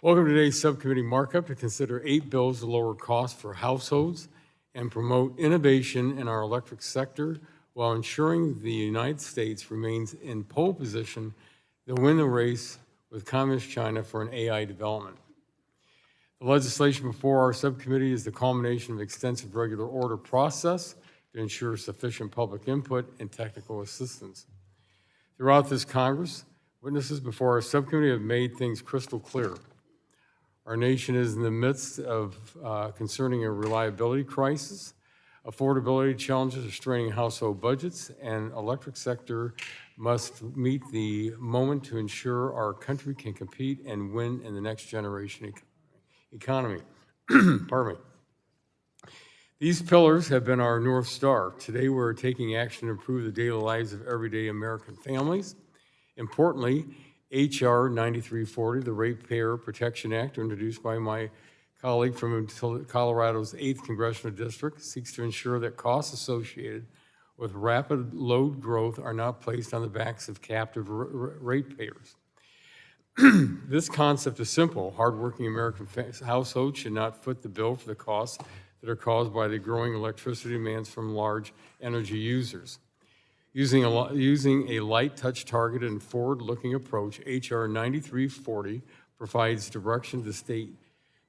Welcome to today's subcommittee markup to consider 8 bills to lower costs for households and promote innovation in our electric sector while ensuring the United States remains in pole position to win the race with Communist China for an AI development. The legislation before our subcommittee is the culmination of extensive regular order process to ensure sufficient public input and technical assistance. Throughout this Congress, witnesses before our subcommittee have made things crystal clear. Our nation is in the midst of concerning a reliability crisis. Affordability challenges are straining household budgets, and electric sector must meet the moment to ensure our country can compete and win in the next generation economy. Pardon me. These pillars have been our North Star. Today, we're taking action to improve the daily lives of everyday American families. Importantly, H.R. 9340, the Ratepayer Protection Act, introduced by my colleague from Colorado's 8th Congressional District, seeks to ensure that costs associated with rapid load growth are not placed on the backs of captive ratepayers. This concept is simple. Hardworking American households should not foot the bill for the costs that are caused by the growing electricity demands from large energy users. Using a light touch targeted and forward-looking approach, H.R. 9340 provides direction to state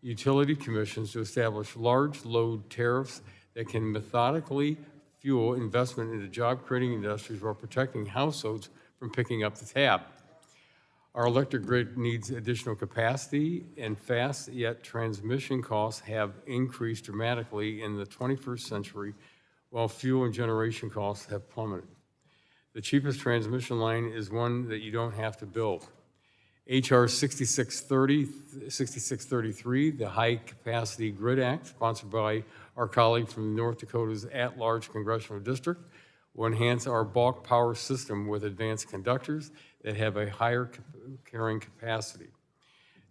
utility commissions to establish large load tariffs that can methodically fuel investment into job-creating industries while protecting households from picking up the tab. Our electric grid needs additional capacity, and fast yet transmission costs have increased dramatically in the 21st century, while fuel and generation costs have plummeted. The cheapest transmission line is one that you don't have to build. H.R. 6633, the High Capacity Grid Act, sponsored by our colleague from North Dakota's at-large congressional district, will enhance our bulk power system with advanced conductors that have a higher carrying capacity.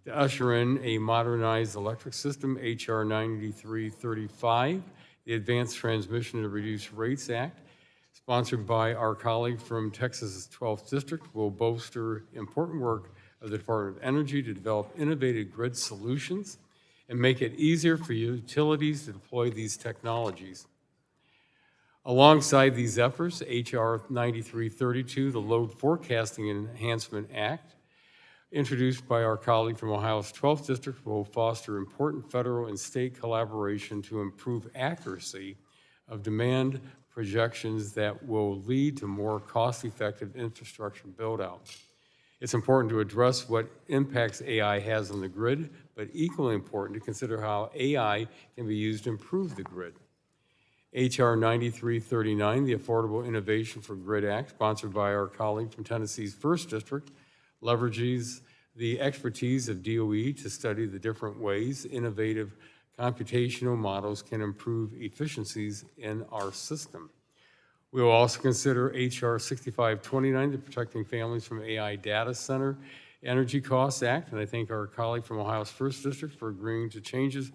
To usher in a modernized electric system, H.R. 9335, the Advanced Transmission and Reduced Rates Act, sponsored by our colleague from Texas's 12th District, will bolster important work of the Department of Energy to develop innovative grid solutions and make it easier for utilities to deploy these technologies. Alongside these efforts, H.R. 9332, the Load Forecasting Enhancement Act, introduced by our colleague from Ohio's 12th District, will foster important federal and state collaboration to improve accuracy of demand projections that will lead to more cost-effective infrastructure build-out. It's important to address what impacts AI has on the grid, but equally important to consider how AI can be used to improve the grid. H.R. 9339, the Affordable Innovation for Grid Act, sponsored by our colleague from Tennessee's 1st District, leverages the expertise of DOE to study the different ways innovative computational models can improve efficiencies in our system. We will also consider H.R. 6529, the Protecting Families from AI Data Center Energy Costs Act, and I thank our colleague from Ohio's 1st District for agreeing to changes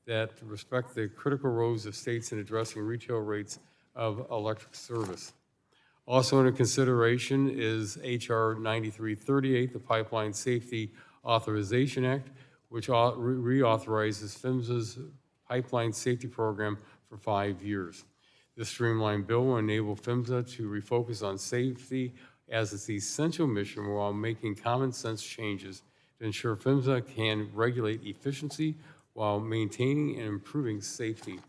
that respect the critical roles of states in addressing retail rates of electric service. Also under consideration is H.R. 9338, the Pipeline Safety Authorization Act, which reauthorizes PHMSA's pipeline safety program for 5 years. This streamlined bill will enable PHMSA to refocus on safety as its essential mission while making common sense changes to ensure PHMSA can regulate efficiency while maintaining and improving safety.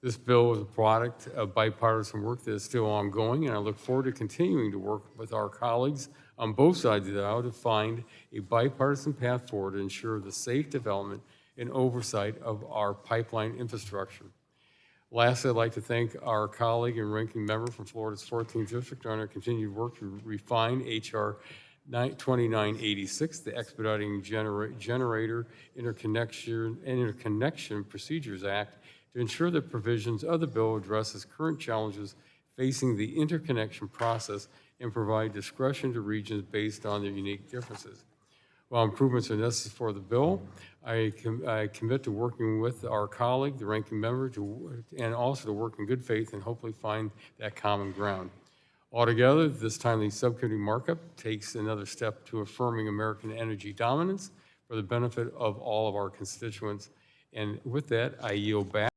This bill is a product of bipartisan work that is still ongoing, and I look forward to continuing to work with our colleagues on both sides of the aisle to find a bipartisan path forward to ensure the safe development and oversight of our pipeline infrastructure. Lastly, I'd like to thank our colleague and ranking member from Florida's 14th District on our continued work to refine H.R. 2986, the Expediting Generator Interconnection Procedures Act, to ensure that provisions of the bill addresses current challenges facing the interconnection process and provide discretion to regions based on their unique differences. While improvements are necessary for the bill, I commit to working with our colleague, the ranking member, and also to work in good faith and hopefully find that common ground. Altogether, this timely subcommittee markup takes another step to affirming American energy dominance for the benefit of all of our constituents. And with that, I yield back.